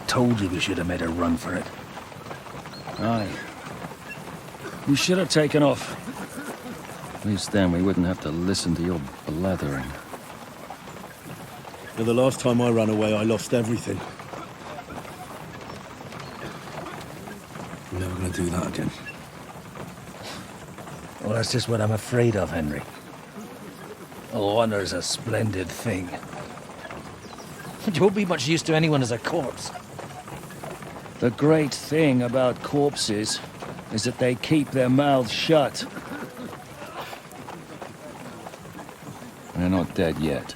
told you we should have made a run for it. Aye. You should have taken off. At least then we wouldn't have to listen to your blathering. For the last time I ran away, I lost everything. I'm never gonna do that again. Well, that's just what I'm afraid of, Henry. Honor's a splendid thing. You won't be much use to anyone as a corpse. The great thing about corpses is that they keep their mouths shut. They're not dead yet.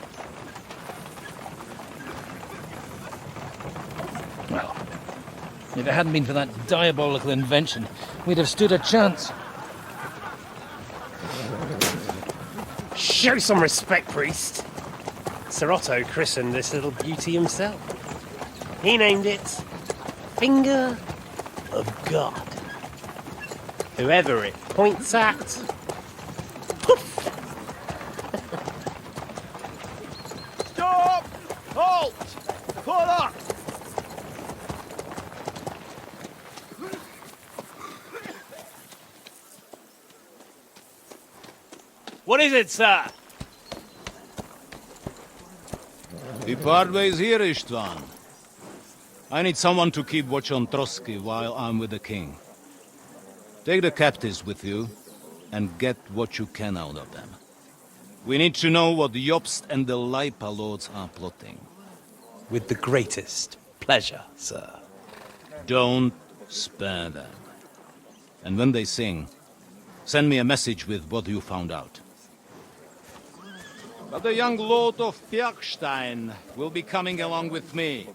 Well, if it hadn't been for that diabolical invention, we'd have stood a chance. Show some respect, priest. Sir Otto christened this little beauty himself. He named it Finger of God. Whoever it points at, poof! Stop! Halt! Pull up! What is it, sir? The Parway's here, Istvan. I need someone to keep watch on Trotsky while I'm with the king. Take the captives with you, and get what you can out of them. We need to know what the Jobst and the Leipa lords are plotting. With the greatest pleasure, sir. Don't spare them. And when they sing, send me a message with what you found out. But the young lord of Bjergstein will be coming along with me.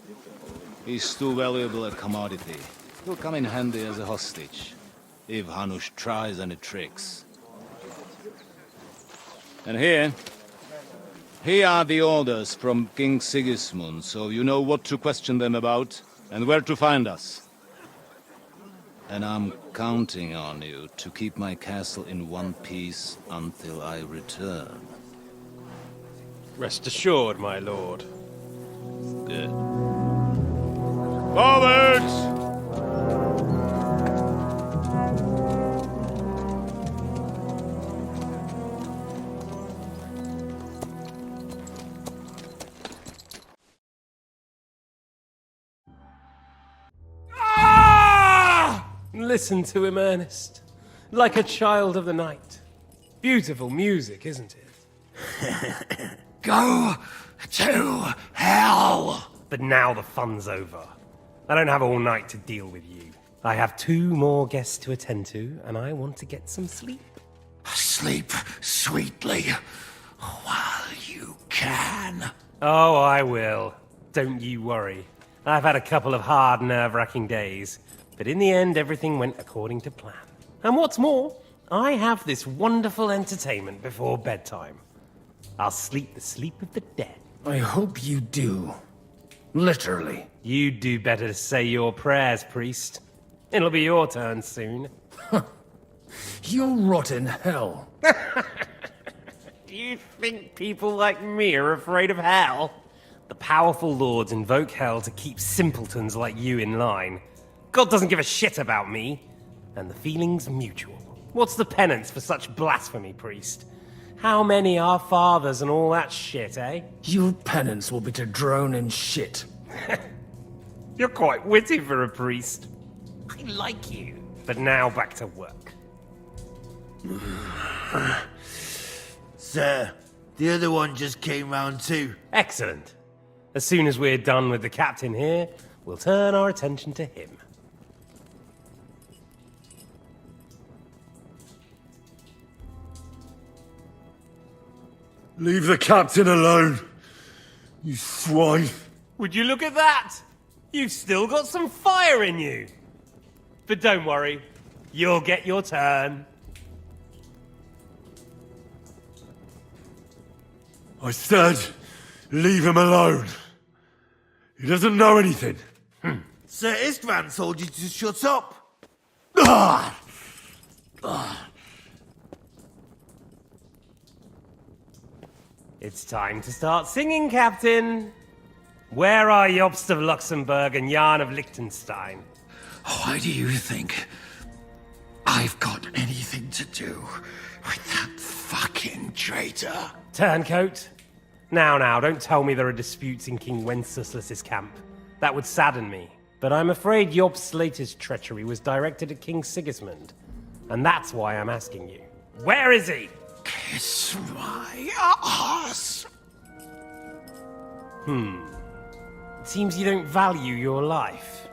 He's too valuable a commodity. He'll come in handy as a hostage, if Hanush tries any tricks. And here are the orders from King Sigismund, so you know what to question them about, and where to find us. And I'm counting on you to keep my castle in one piece until I return. Rest assured, my lord. Good. Forwards! Listen to him, Ernest. Like a child of the night. Beautiful music, isn't it? Go to hell! But now the fun's over. I don't have all night to deal with you. I have 2 more guests to attend to, and I want to get some sleep. Sleep sweetly while you can. Oh, I will. Don't you worry. I've had a couple of hard, nerve-wracking days, but in the end, everything went according to plan. And what's more, I have this wonderful entertainment before bedtime. I'll sleep the sleep of the dead. I hope you do. Literally. You'd do better to say your prayers, priest. It'll be your turn soon. You'll rot in hell. Do you think people like me are afraid of hell? The powerful lords invoke hell to keep simpletons like you in line. God doesn't give a shit about me. And the feeling's mutual. What's the penance for such blasphemy, priest? How many are fathers and all that shit, eh? Your penance will be to drown in shit. You're quite witty for a priest. I like you. But now back to work. Sir, the other one just came round too. Excellent. As soon as we're done with the captain here, we'll turn our attention to him. Leave the captain alone, you swine. Would you look at that? You've still got some fire in you. But don't worry, you'll get your turn. I said, leave him alone. He doesn't know anything. Sir Istvan told you to shut up. Ah! It's time to start singing, Captain. Where are Jobst of Luxembourg and Jan of Liechtenstein? Why do you think I've got anything to do with that fucking traitor? Turncoat? Now, don't tell me there are disputes in King Wenceslas's camp. That would sadden me. But I'm afraid Jobst's latest treachery was directed at King Sigismund. And that's why I'm asking you. Where is he? Kiss my ass. It seems you don't value your life.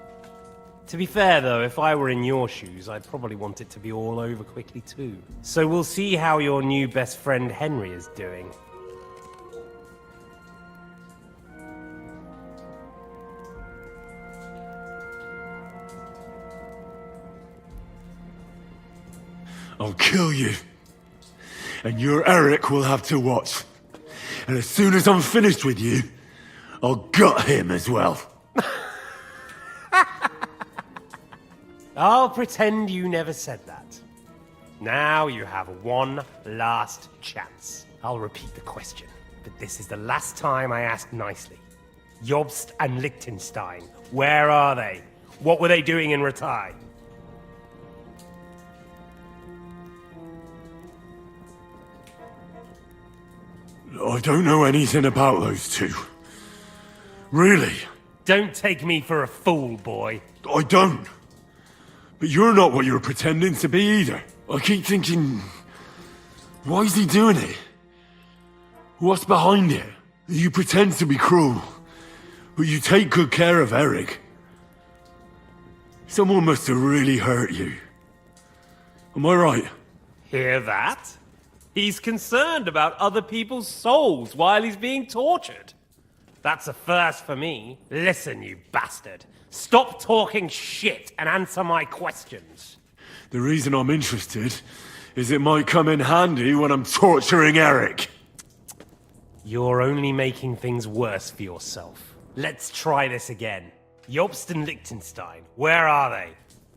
To be fair, though, if I were in your shoes, I'd probably want it to be all over quickly, too. So we'll see how your new best friend Henry is doing. I'll kill you. And your Eric will have to watch. And as soon as I'm finished with you, I'll gut him as well. I'll pretend you never said that. Now you have one last chance. I'll repeat the question, but this is the last time I ask nicely. Jobst and Liechtenstein, where are they? What were they doing in Ratai? I don't know anything about those two. Really? Don't take me for a fool, boy. I don't. But you're not what you're pretending to be either. I keep thinking, why is he doing it? What's behind it? You pretend to be cruel, but you take good care of Eric. Someone must have really hurt you. Am I right? Hear that? He's concerned about other people's souls while he's being tortured. That's a first for me. Listen, you bastard. Stop talking shit and answer my questions. The reason I'm interested is it might come in handy when I'm torturing Eric. You're only making things worse for yourself. Let's try this again. Jobst and Liechtenstein, where are they?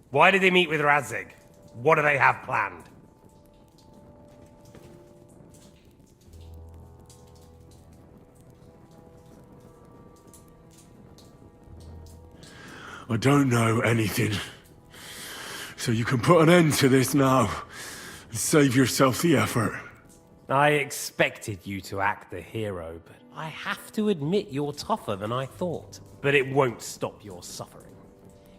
Why did they meet with Radzig? What do they have planned? I don't know anything. So you can put an end to this now and save yourself the effort. I expected you to act the hero, but I have to admit you're tougher than I thought. But it won't stop your suffering.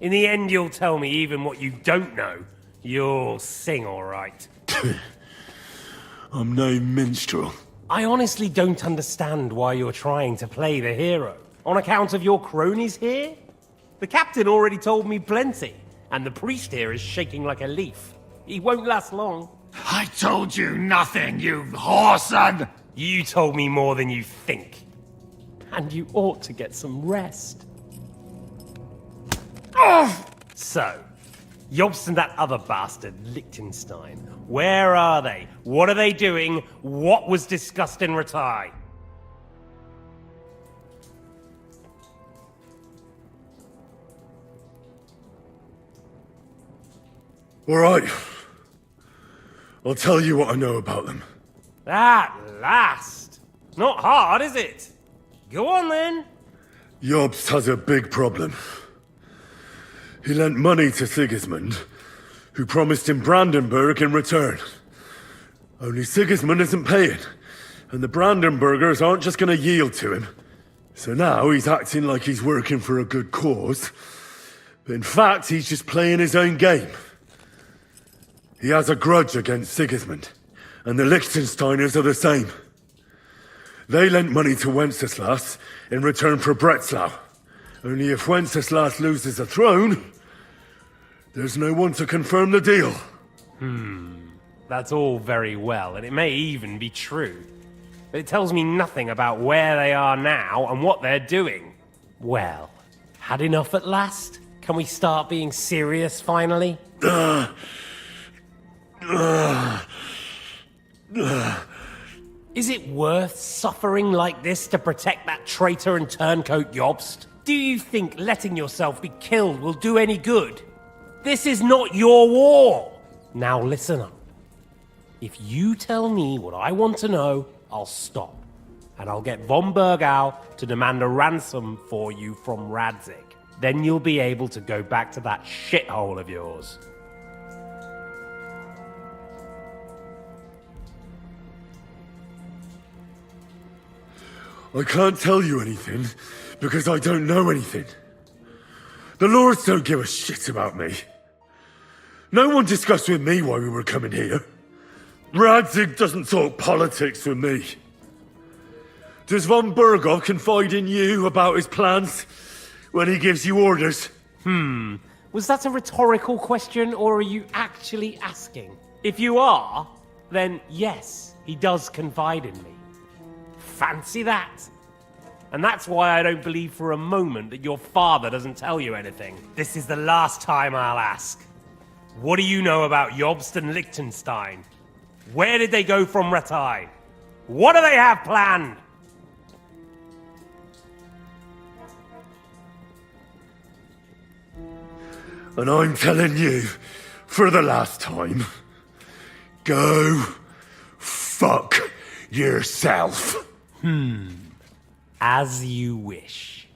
In the end, you'll tell me even what you don't know. You'll sing all right. I'm no minstrel. I honestly don't understand why you're trying to play the hero. On account of your cronies here? The captain already told me plenty, and the priest here is shaking like a leaf. He won't last long. I told you nothing, you whoreson! You told me more than you think. And you ought to get some rest. So, Jobst and that other bastard, Liechtenstein, where are they? What are they doing? What was discussed in Ratai? All right. I'll tell you what I know about them. At last! Not hard, is it? Go on then. Jobst has a big problem. He lent money to Sigismund, who promised him Brandenburg in return. Only Sigismund isn't paying, and the Brandenburgers aren't just gonna yield to him. So now he's acting like he's working for a good cause, but in fact he's just playing his own game. He has a grudge against Sigismund, and the Liechtensteiners are the same. They lent money to Wenceslas in return for Breslau. Only if Wenceslas loses the throne, there's no one to confirm the deal. That's all very well, and it may even be true. But it tells me nothing about where they are now and what they're doing. Well, had enough at last? Can we start being serious finally? Is it worth suffering like this to protect that traitor and turncoat Jobst? Do you think letting yourself be killed will do any good? This is not your war! Now listen up. If you tell me what I want to know, I'll stop. and I'll get von Bergow to demand a ransom for you from Radzig. Then you'll be able to go back to that shithole of yours. I can't tell you anything, because I don't know anything. The Lords don't give a shit about me. No one discussed with me why we were coming here. Radzig doesn't talk politics with me. Does von Bergow confide in you about his plans when he gives you orders? Was that a rhetorical question, or are you actually asking? If you are, then yes, he does confide in me. Fancy that. And that's why I don't believe for a moment that your father doesn't tell you anything. This is the last time I'll ask. What do you know about Jobst and Liechtenstein? Where did they go from Ratai? What do they have planned? And I'm telling you, for the last time, go fuck yourself. As you wish.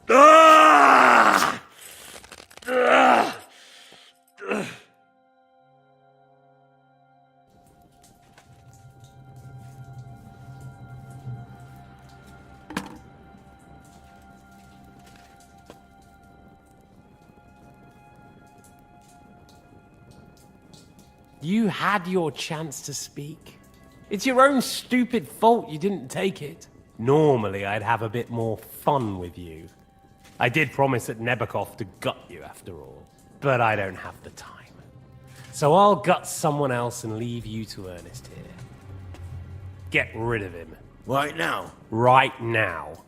Ah! Ah! You had your chance to speak. It's your own stupid fault you didn't take it. Normally, I'd have a bit more fun with you. I did promise at Nebakov to gut you after all, but I don't have the time. So I'll gut someone else and leave you to Ernest here. Get rid of him. Right now. Right now.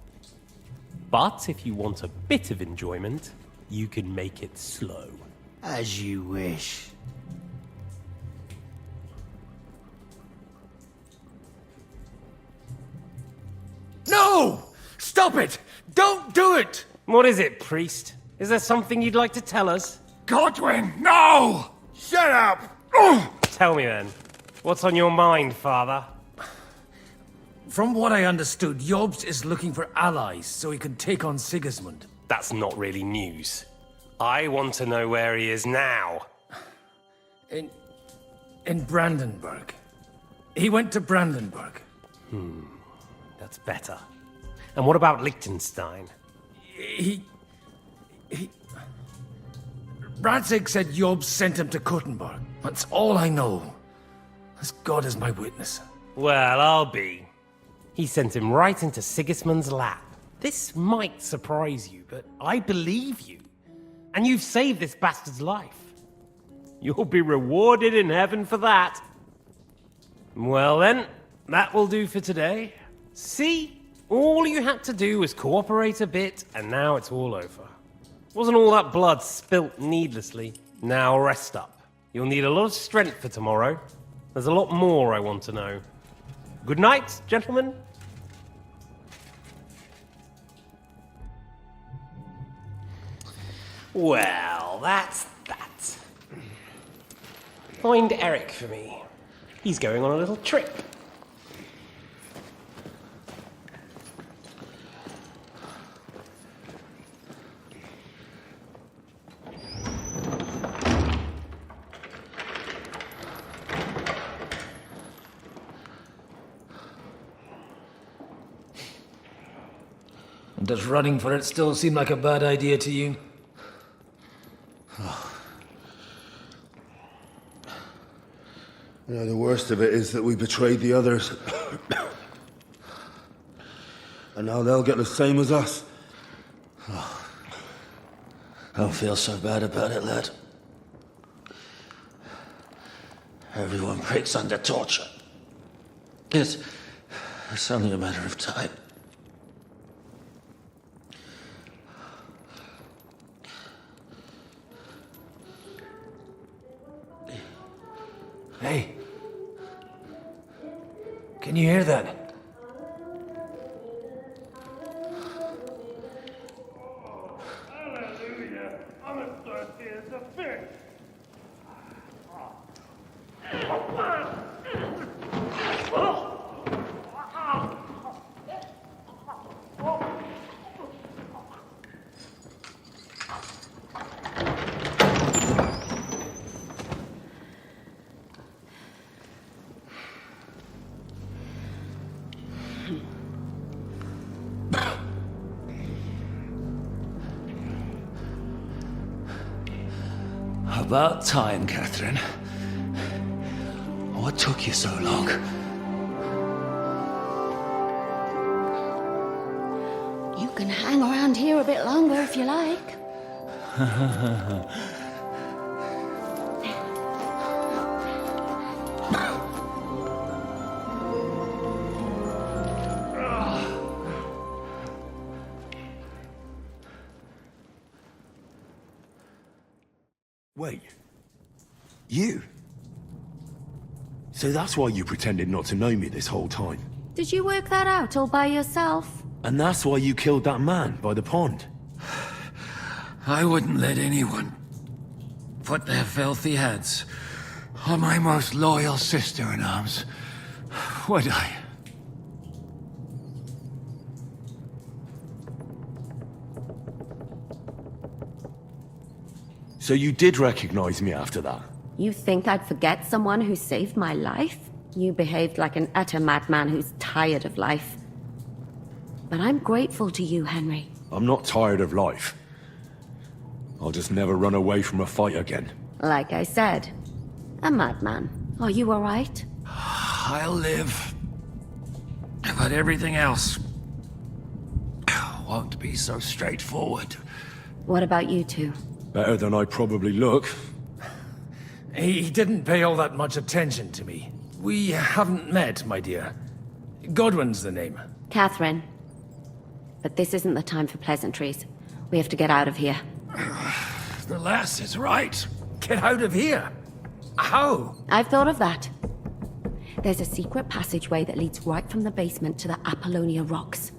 But if you want a bit of enjoyment, you can make it slow. As you wish. No! Stop it! Don't do it! What is it, priest? Is there something you'd like to tell us? Godwin, no! Shut up! Tell me then. What's on your mind, father? From what I understood, Jobst is looking for allies so he can take on Sigismund. That's not really news. I want to know where he is now. In Brandenburg. He went to Brandenburg. That's better. And what about Liechtenstein? Radzig said Jobst sent him to Kuttenberg. That's all I know. As God is my witness. Well, I'll be. He sent him right into Sigismund's lap. This might surprise you, but I believe you. And you've saved this bastard's life. You'll be rewarded in heaven for that. Well then, that will do for today. See? All you had to do was cooperate a bit, and now it's all over. Wasn't all that blood spilt needlessly. Now rest up. You'll need a lot of strength for tomorrow. There's a lot more I want to know. Good night, gentlemen. Well, that's that. Find Eric for me. He's going on a little trip. Does running for it still seem like a bad idea to you? You know, the worst of it is that we betrayed the others. And now they'll get the same as us. Don't feel so bad about it, lad. Everyone breaks under torture. It's only a matter of time. Hey. Can you hear that? About time, Catherine. What took you so long? You can hang around here a bit longer if you like. Wait. You? So that's why you pretended not to know me this whole time. Did you work that out all by yourself? And that's why you killed that man by the pond. I wouldn't let anyone put their filthy heads on my most loyal sister-in-arms, would I? So you did recognize me after that? You think I'd forget someone who saved my life? You behaved like an utter madman who's tired of life. But I'm grateful to you, Henry. I'm not tired of life. I'll just never run away from a fight again. Like I said, a madman. Are you alright? I'll live. But everything else won't be so straightforward. What about you two? Better than I probably look. He didn't pay all that much attention to me. We haven't met, my dear. Godwin's the name. Catherine. But this isn't the time for pleasantries. We have to get out of here. The lass is right. Get out of here! How? I've thought of that. There's a secret passageway that leads right from the basement to the Apollonia Rocks.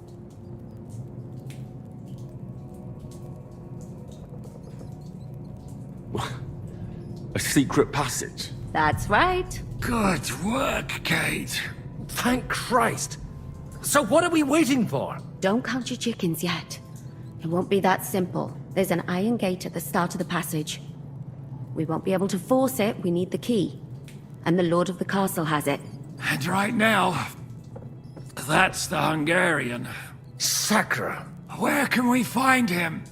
A secret passage? That's right. Good work, Kate. Thank Christ! So what are we waiting for? Don't count your chickens yet. It won't be that simple. There's an iron gate at the start of the passage. We won't be able to force it, we need the key. And the Lord of the Castle has it. And right now, that's the Hungarian. Sacra! Where can we find him?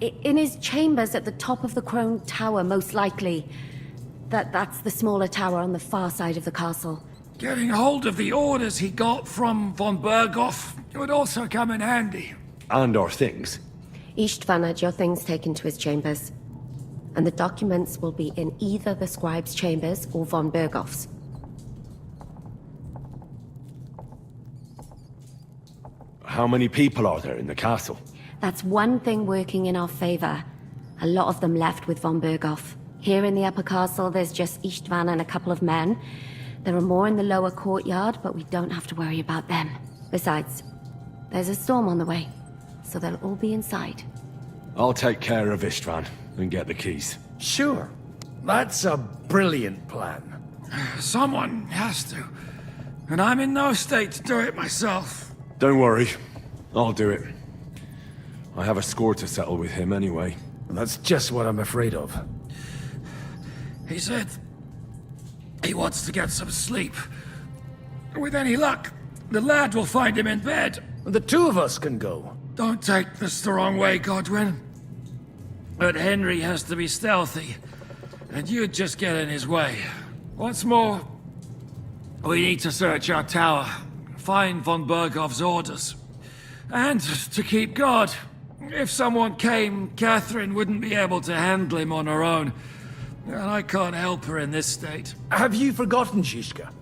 In his chambers at the top of the Crone Tower, most likely. That's the smaller tower on the far side of the castle. Getting hold of the orders he got from von Bergow would also come in handy. And our things. Istvan had your things taken to his chambers. And the documents will be in either the scribe's chambers or von Bergow's. How many people are there in the castle? That's one thing working in our favor. A lot of them left with von Bergow. Here in the upper castle, there's just Istvan and a couple of men. There are more in the lower courtyard, but we don't have to worry about them. Besides, there's a storm on the way, so they'll all be inside. I'll take care of Istvan and get the keys. Sure. That's a brilliant plan. Someone has to. And I'm in no state to do it myself. Don't worry. I'll do it. I have a score to settle with him anyway. That's just what I'm afraid of. He said he wants to get some sleep. With any luck, the lad will find him in bed. The two of us can go. Don't take this the wrong way, Godwin. But Henry has to be stealthy, and you'd just get in his way. What's more, we need to search our tower, find von Bergow's orders, and to keep guard. If someone came, Catherine wouldn't be able to handle him on her own, and I can't help her in this state. Have you forgotten, Zizka?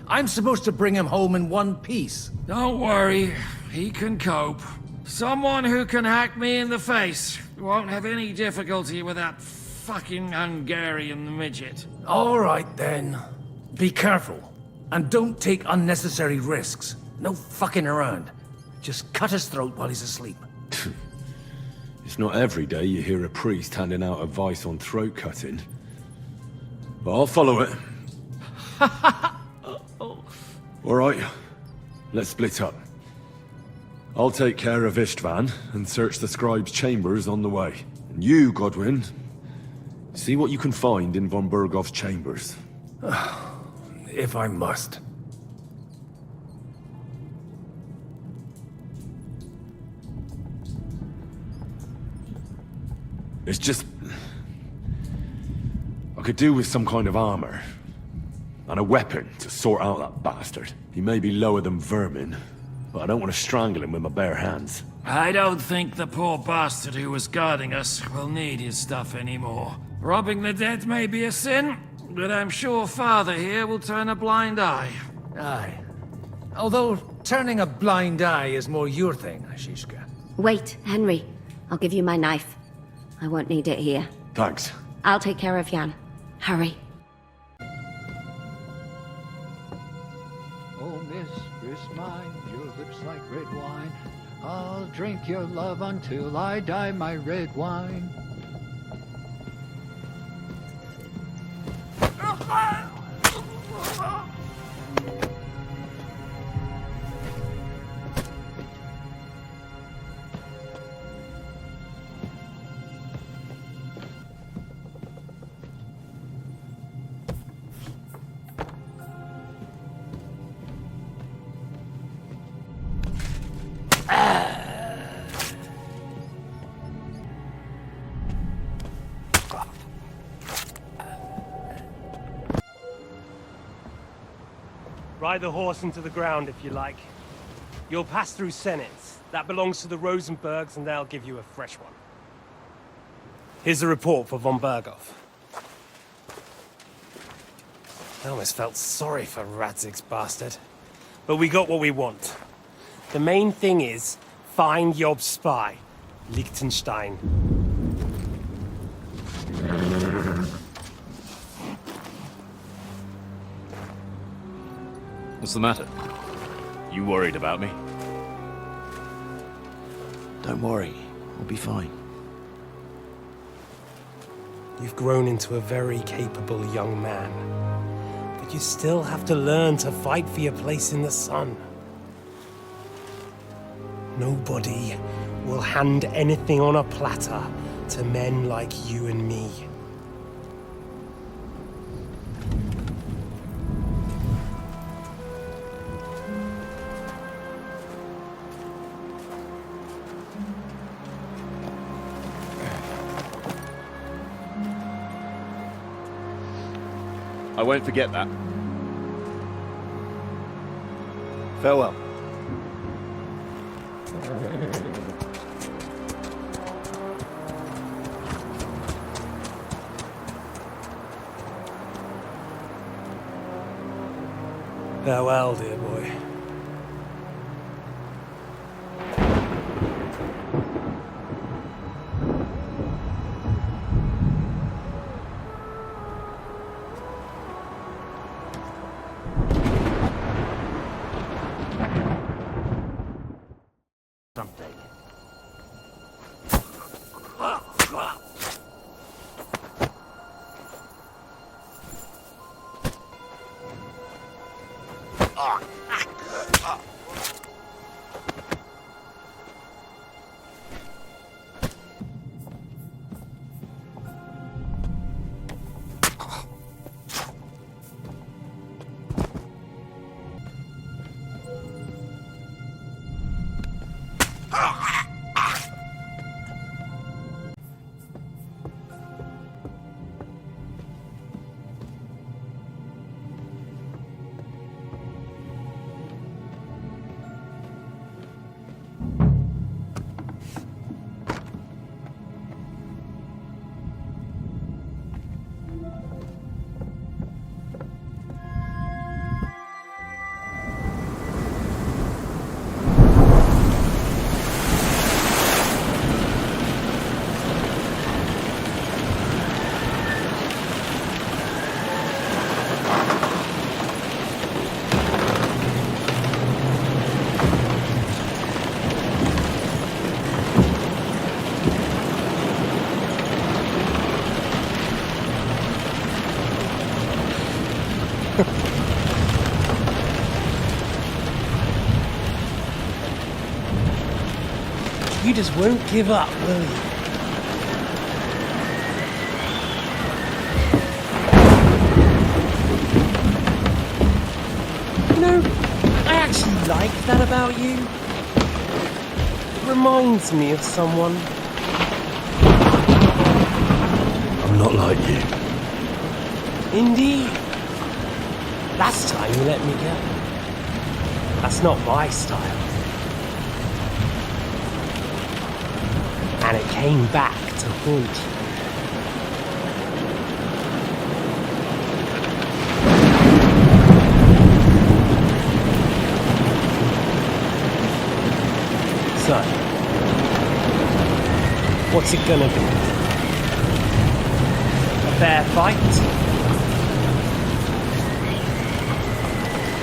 I'm supposed to bring him home in one piece. Don't worry, he can cope. Someone who can hack me in the face won't have any difficulty with that fucking Hungarian midget. All right, then. Be careful. And don't take unnecessary risks. No fucking around. Just cut his throat while he's asleep. It's not every day you hear a priest handing out advice on throat cutting. But I'll follow it. Alright, let's split up. I'll take care of Istvan and search the scribe's chambers on the way. And you, Godwin, see what you can find in von Bergow's chambers. If I must. It's just... I could do with some kind of armor. And a weapon to sort out that bastard. He may be lower than vermin, but I don't want to strangle him with my bare hands. I don't think the poor bastard who was guarding us will need his stuff anymore. Robbing the dead may be a sin, but I'm sure Father here will turn a blind eye. Aye. Although turning a blind eye is more your thing, Zizka. Wait, Henry. I'll give you my knife. I won't need it here. Thanks. I'll take care of Jan. Hurry. Oh, mistress mine, your lips like red wine. I'll drink your love until I die, my red wine. Ride the horse into the ground if you like. You'll pass through Senates. That belongs to the Rosenbergs, and they'll give you a fresh one. Here's a report for von Bergow. I almost felt sorry for Radzig's bastard. But we got what we want. The main thing is, find Job's spy, Liechtenstein. What's the matter? You worried about me? Don't worry, we'll be fine. You've grown into a very capable young man. But you still have to learn to fight for your place in the sun. Nobody will hand anything on a platter to men like you and me. I won't forget that. Farewell. Farewell, dear boy. You just won't give up, will you? You know, I actually like that about you. It reminds me of someone. I'm not like you. Indeed. Last time you let me go. That's not my style. And it came back to haunt you. So, what's it gonna be? A fair fight?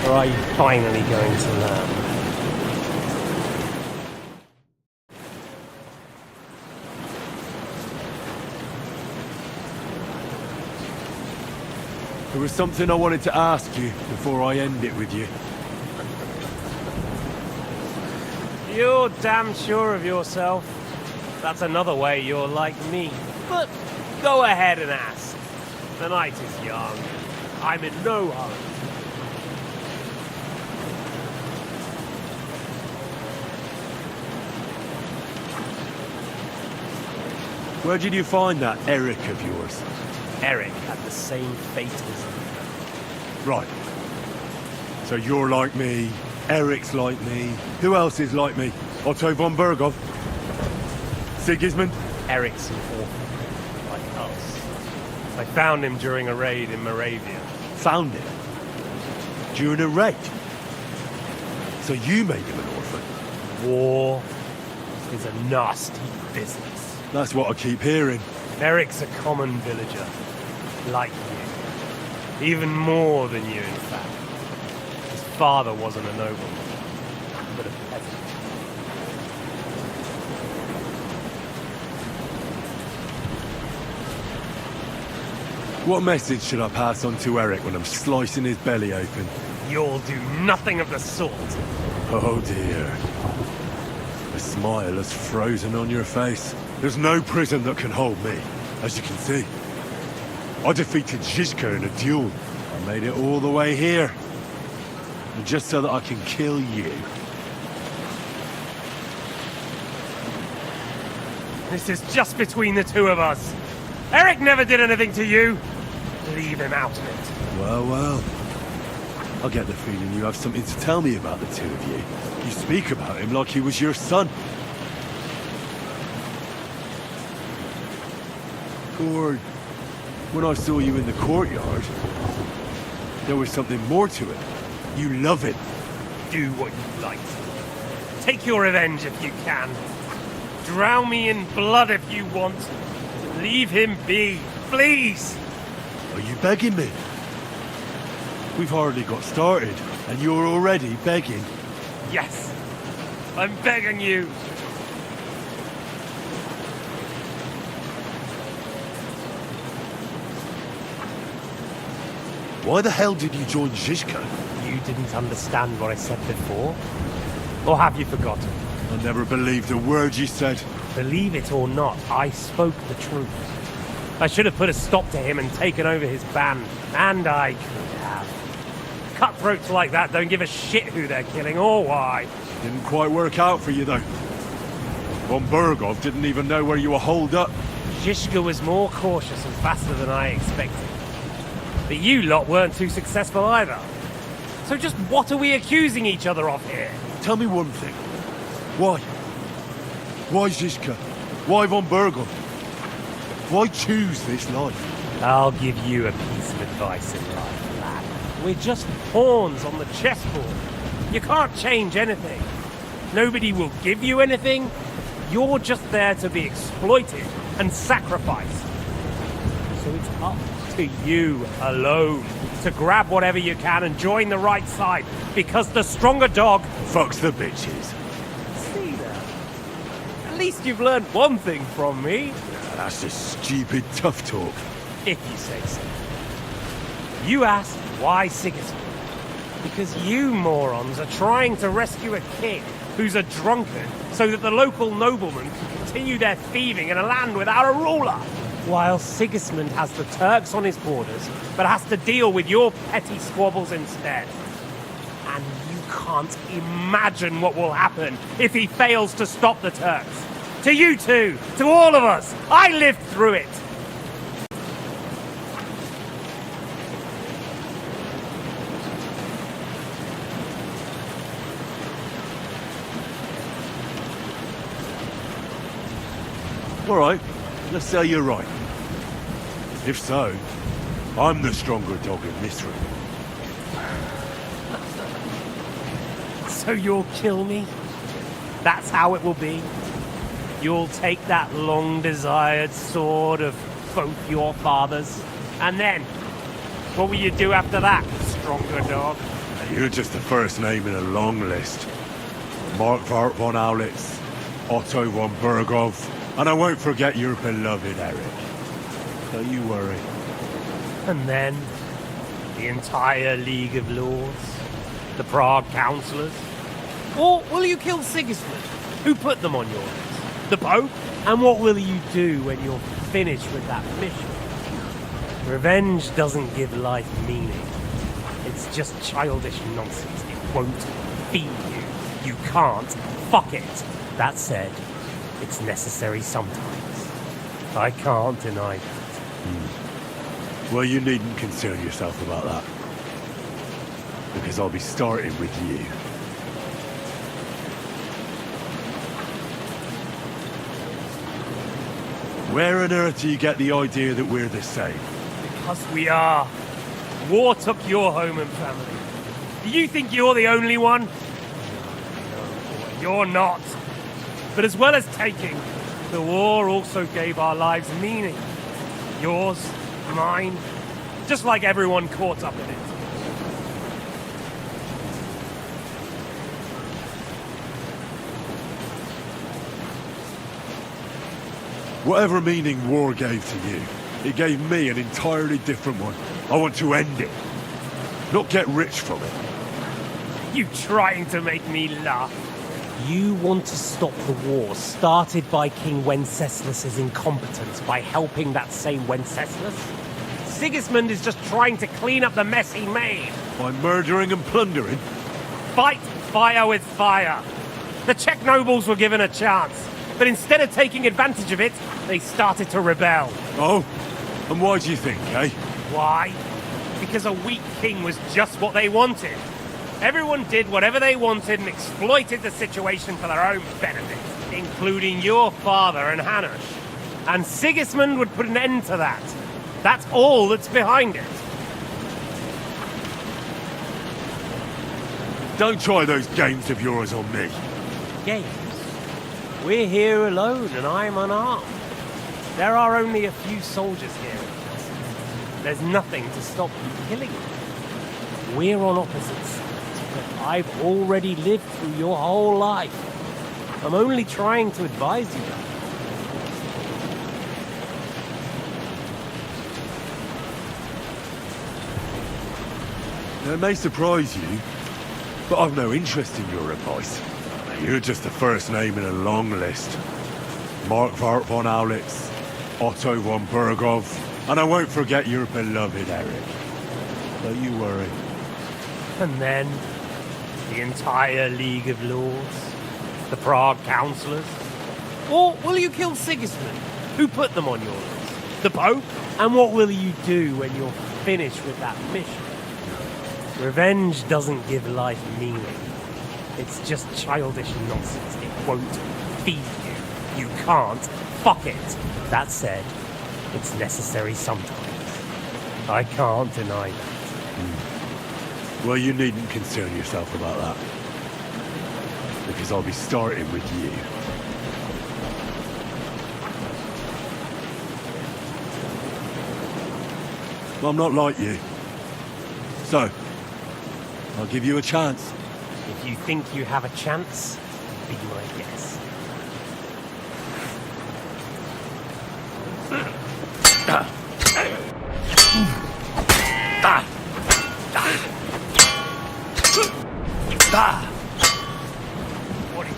Or are you finally going to learn? There was something I wanted to ask you before I end it with you. You're damn sure of yourself. That's another way you're like me. But go ahead and ask. The night is young. I'm in no hurry. Where did you find that Eric of yours? Eric had the same fate as you. Right. So you're like me, Eric's like me. Who else is like me? Otto von Bergow? Sigismund? Eric's an orphan, like us. I found him during a raid in Moravia. Found him? During a raid? So you made him an orphan? War is a nasty business. That's what I keep hearing. Eric's a common villager, like you. Even more than you, in fact. His father wasn't a nobleman, but a peasant. What message should I pass on to Eric when I'm slicing his belly open? You'll do nothing of the sort. Oh dear. The smile has frozen on your face. There's no prison that can hold me, as you can see. I defeated Zizka in a duel. I made it all the way here. And just so that I can kill you. This is just between the two of us. Eric never did anything to you. Leave him out of it. Well, well. I get the feeling you have something to tell me about the two of you. You speak about him like he was your son. Or when I saw you in the courtyard, there was something more to it. You love it. Do what you like. Take your revenge if you can. Drown me in blood if you want. Leave him be, please. Are you begging me? We've hardly got started, and you're already begging. Yes, I'm begging you. Why the hell did you join Zizka? You didn't understand what I said before? Or have you forgotten? I never believed a word you said. Believe it or not, I spoke the truth. I should have put a stop to him and taken over his band. And I could have. Cutthroats like that don't give a shit who they're killing or why. Didn't quite work out for you, though. Von Bergow didn't even know where you were holed up. Zizka was more cautious and faster than I expected. But you lot weren't too successful either. So just what are we accusing each other of here? Tell me one thing. Why? Why Zizka? Why Von Bergow? Why choose this life? I'll give you a piece of advice in life, lad. We're just pawns on the chessboard. You can't change anything. Nobody will give you anything. You're just there to be exploited and sacrificed. So it's up to you alone to grab whatever you can and join the right side, because the stronger dog fucks the bitches. See that? At least you've learned one thing from me. That's just stupid tough talk. If you say so. You asked why Sigismund? Because you morons are trying to rescue a king who's a drunkard, so that the local noblemen can continue their thieving in a land without a ruler. While Sigismund has the Turks on his borders, but has to deal with your petty squabbles instead. And you can't imagine what will happen if he fails to stop the Turks. To you two, to all of us, I lived through it. All right, let's say you're right. If so, I'm the stronger dog in this room. So you'll kill me? That's how it will be? You'll take that long-desired sword of both your fathers, and then, what will you do after that, stronger dog? You're just the first name in a long list. Mark von Aulitz, Otto von Bergow, and I won't forget your beloved Eric. Don't you worry. And then, the entire League of Lords? The Prague Councillors? Or will you kill Sigismund, who put them on your list? The Pope? And what will you do when you're finished with that mission? Revenge doesn't give life meaning. It's just childish nonsense. It won't feed you. You can't fuck it. That said, it's necessary sometimes. I can't deny that. Well, you needn't concern yourself about that. Because I'll be starting with you. Where on earth do you get the idea that we're the same? Because we are. War took your home and family. Do you think you're the only one? No, you're not. But as well as taking, the war also gave our lives meaning. Yours, mine, just like everyone caught up in it. Whatever meaning war gave to you, it gave me an entirely different one. I want to end it, not get rich from it. You trying to make me laugh? You want to stop the war started by King Wenceslas's incompetence by helping that same Wenceslas? Sigismund is just trying to clean up the mess he made. By murdering and plundering? Fight fire with fire. The Czech nobles were given a chance, but instead of taking advantage of it, they started to rebel. Oh? And why do you think, eh? Why? Because a weak king was just what they wanted. Everyone did whatever they wanted and exploited the situation for their own benefit, including your father and Hanush. And Sigismund would put an end to that. That's all that's behind it. Don't try those games of yours on me. Games? We're here alone and I'm unarmed. There are only a few soldiers here. There's nothing to stop you killing them. We're on opposite sides. But I've already lived through your whole life. I'm only trying to advise you. It may surprise you, but I've no interest in your advice. You're just the first name in a long list. Mark von Aulitz, Otto von Bergow, and I won't forget your beloved Eric. Don't you worry. And then, the entire League of Lords? The Prague Councillors? Or will you kill Sigismund, who put them on your list? The Pope? And what will you do when you're finished with that mission? Revenge doesn't give life meaning. It's just childish nonsense. It won't feed you. You can't fuck it. That said, it's necessary sometimes. I can't deny that. Well, you needn't concern yourself about that. Because I'll be starting with you. I'm not like you. So, I'll give you a chance. If you think you have a chance, be my guest. What are you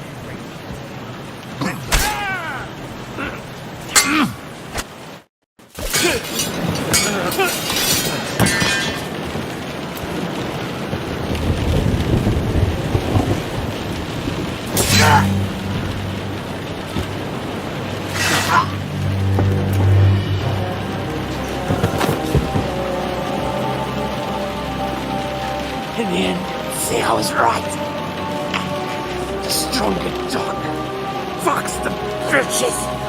was right. The stronger dog fucks the bitches.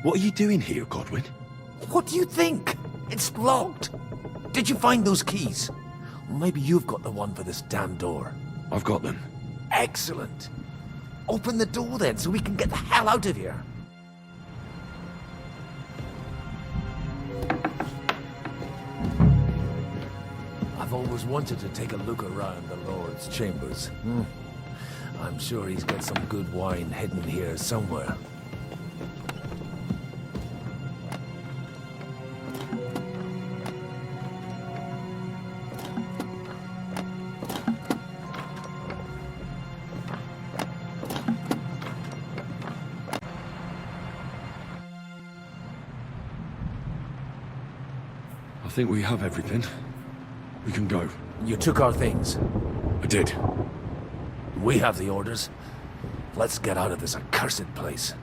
What are you doing here, Godwin? What do you think? It's locked. Did you find those keys? Well, maybe you've got the one for this damn door. I've got them. Excellent. Open the door then, so we can get the hell out of here. I've always wanted to take a look around the Lord's chambers. I'm sure he's got some good wine hidden here somewhere. I think we have everything. We can go. You took our things. I did. We have the orders. Let's get out of this accursed place.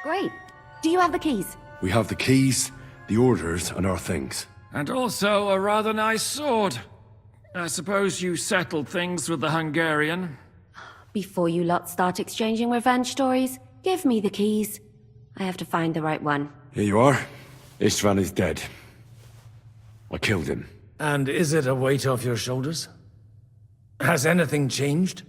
Great. Do you have the keys? We have the keys, the orders, and our things. And also a rather nice sword. I suppose you settled things with the Hungarian? Before you lot start exchanging revenge stories, give me the keys. I have to find the right one. Here you are. Istvan is dead. I killed him. And is it a weight off your shoulders? Has anything changed?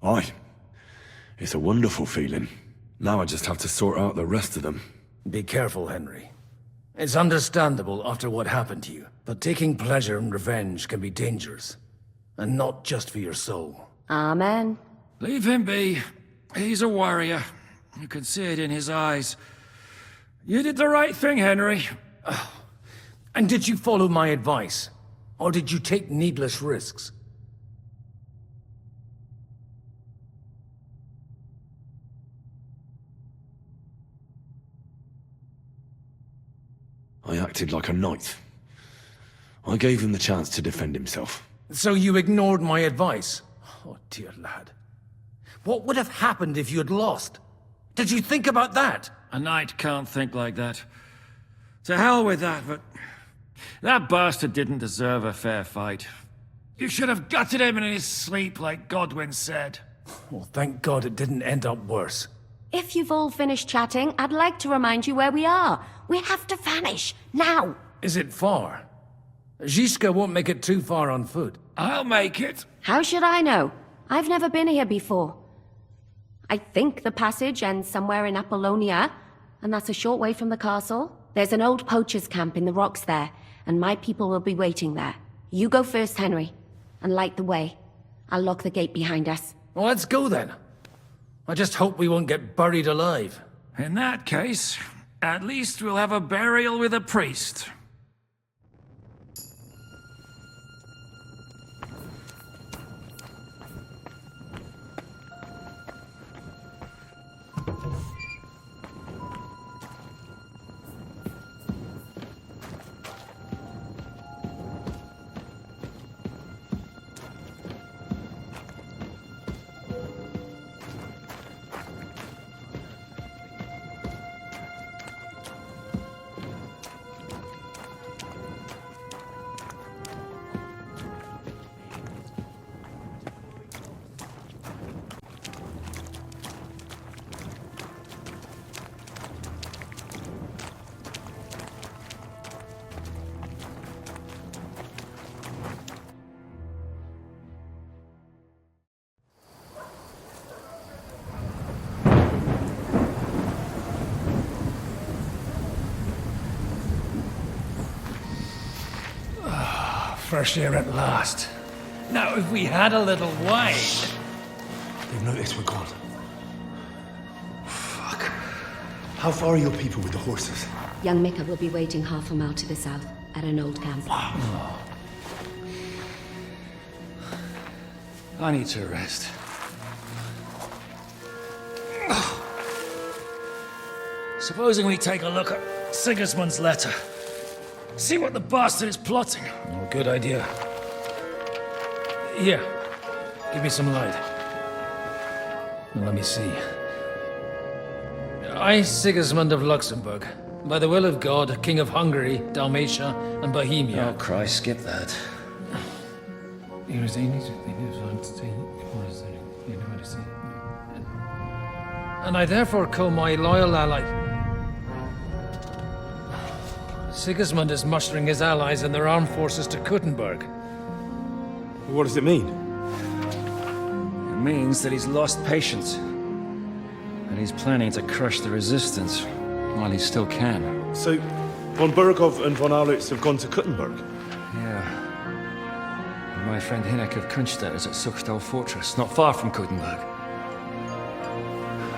Aye. It's a wonderful feeling. Now I just have to sort out the rest of them. Be careful, Henry. It's understandable after what happened to you, but taking pleasure in revenge can be dangerous. And not just for your soul. Amen. Leave him be. He's a warrior. You can see it in his eyes. You did the right thing, Henry. And did you follow my advice? Or did you take needless risks? I acted like a knight. I gave him the chance to defend himself. So you ignored my advice? Oh, dear lad. What would have happened if you had lost? Did you think about that? A knight can't think like that. To hell with that, but... that bastard didn't deserve a fair fight. You should have gutted him in his sleep, like Godwin said. Well, thank God it didn't end up worse. If you've all finished chatting, I'd like to remind you where we are. We have to vanish, now! Is it far? Zizka won't make it too far on foot. I'll make it. How should I know? I've never been here before. I think the passage ends somewhere in Apollonia, and that's a short way from the castle. There's an old poacher's camp in the rocks there, and my people will be waiting there. You go first, Henry, and light the way. I'll lock the gate behind us. Well, let's go then. I just hope we won't get buried alive. In that case, at least we'll have a burial with a priest. Fresh air at last. Now, if we had a little wine... They've noticed we're gone. Fuck. How far are your people with the horses? Young Mika will be waiting half a mile to the south, at an old camp. I need to rest. Supposing we take a look at Sigismund's letter. See what the bastard is plotting. Oh, good idea. Here, give me some light. Now, let me see. I, Sigismund of Luxembourg, by the will of God, King of Hungary, Dalmatia, and Bohemia. Oh, Christ, skip that. And I therefore call my loyal ally... Sigismund is mustering his allies and their armed forces to Kuttenberg. What does it mean? It means that he's lost patience. And he's planning to crush the resistance while he still can. So, von Bergow and von Aulitz have gone to Kuttenberg? Yeah. And my friend Hinek of Kunstadt is at Suchtal Fortress, not far from Kuttenberg.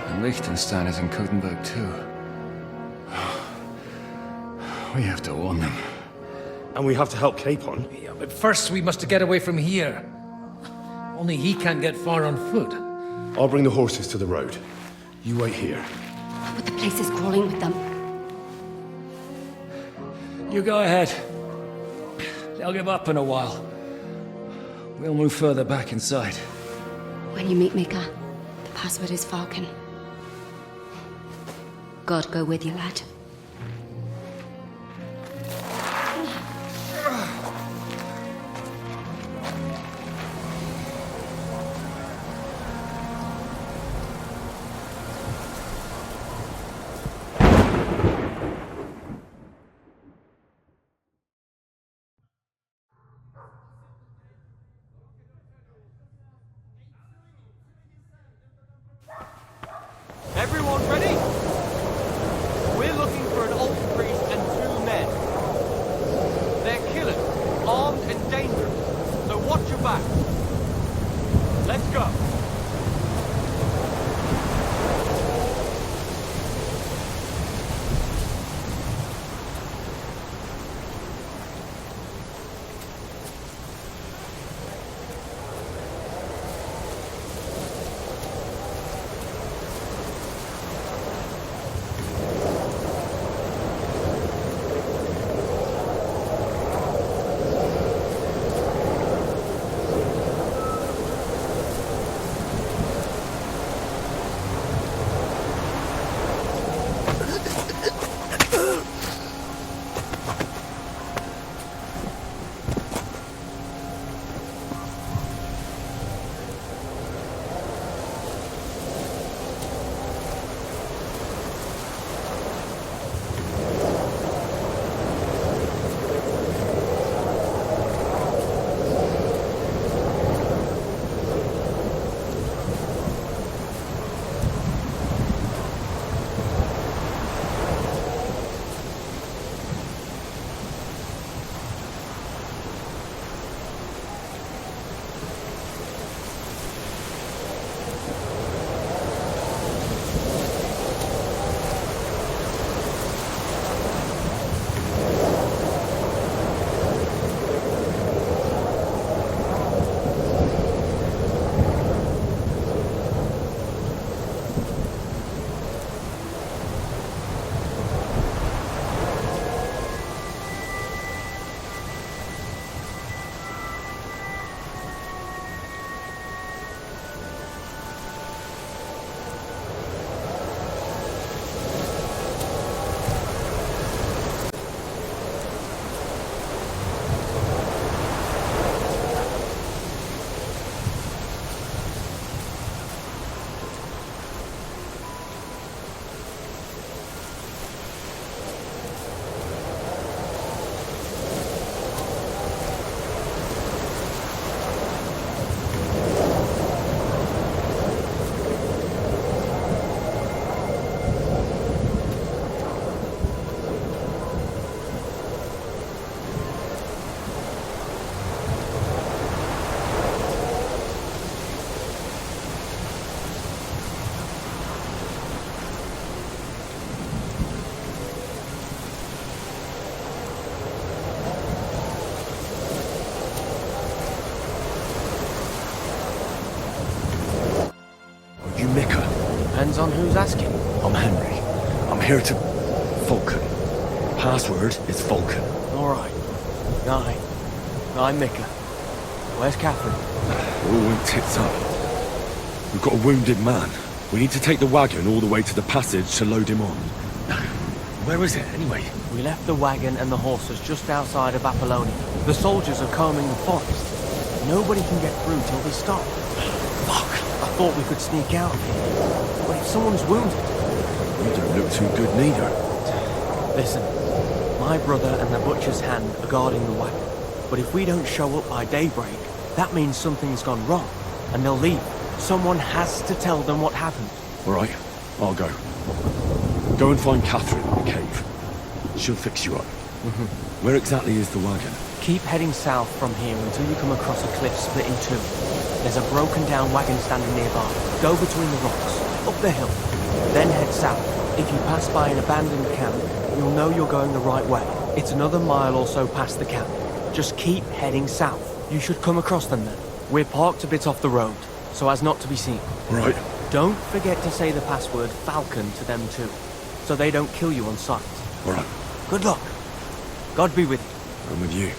And Liechtenstein is in Kuttenberg too. We have to warn them. And we have to help Capon? Yeah, but first we must get away from here. Only he can't get far on foot. I'll bring the horses to the road. You wait here. But the place is crawling with them. You go ahead. They'll give up in a while. We'll move further back inside. When you meet Mika, the password is Falcon. God go with you, lad. Who's asking? I'm Henry. I'm here to... Vulcan. Password is Vulcan. Alright. I'm Mika. Where's Catherine? It all went tits up. We've got a wounded man. We need to take the wagon all the way to the passage to load him on. Where is it, anyway? We left the wagon and the horses just outside of Apollonia. The soldiers are combing the forest. Nobody can get through till they stop. Fuck! I thought we could sneak out of here. But if someone's wounded... You don't look too good neither. Listen, my brother and the butcher's hand are guarding the wagon. But if we don't show up by daybreak, that means something's gone wrong, and they'll leave. Someone has to tell them what happened. All right, I'll go. Go and find Catherine in the cave. She'll fix you up. Where exactly is the wagon? Keep heading south from here until you come across a cliff split in two. There's a broken down wagon standing nearby. Go between the rocks, up the hill, then head south. If you pass by an abandoned camp, you'll know you're going the right way. It's another mile or so past the camp. Just keep heading south. You should come across them then. We're parked a bit off the road, so as not to be seen. Right. Don't forget to say the password Falcon to them too, so they don't kill you on sight. All right. Good luck. God be with you. I'm with you.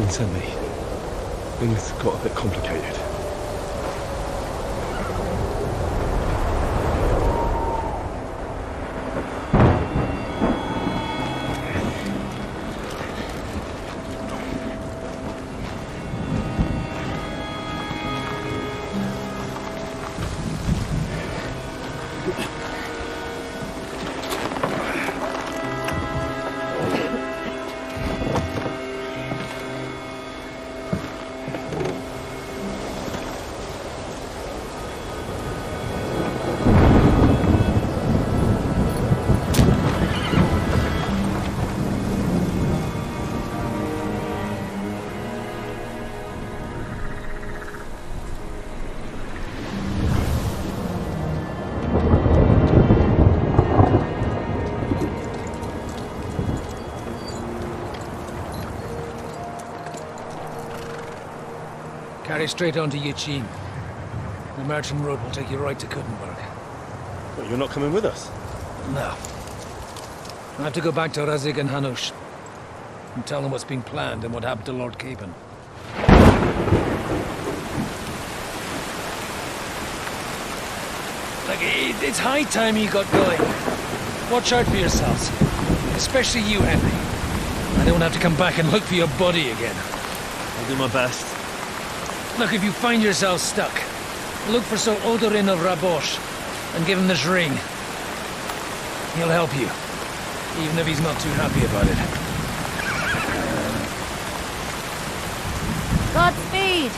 Godwin sent me. Things got a bit complicated. Carry straight on to Yuchin. The merchant road will take you right to Kuttenberg. But you're not coming with us? No. I have to go back to Razik and Hanush and tell them what's been planned and what happened to Lord Capon. Look, it's high time you got going. Watch out for yourselves. Especially you, Henry. I don't have to come back and look for your body again. I'll do my best. Look, if you find yourself stuck, look for Sir Odorin of Rabosh and give him this ring. He'll help you, even if he's not too happy about it. Godspeed!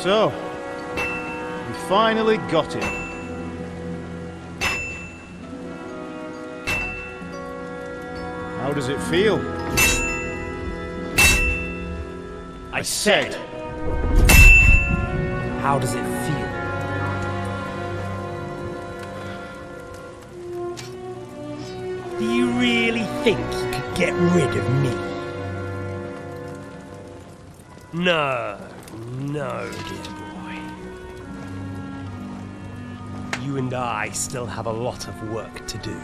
So, we finally got him. How does it feel? I said, how does it feel? Do you really think you could get rid of me? No, dear boy. You and I still have a lot of work to do.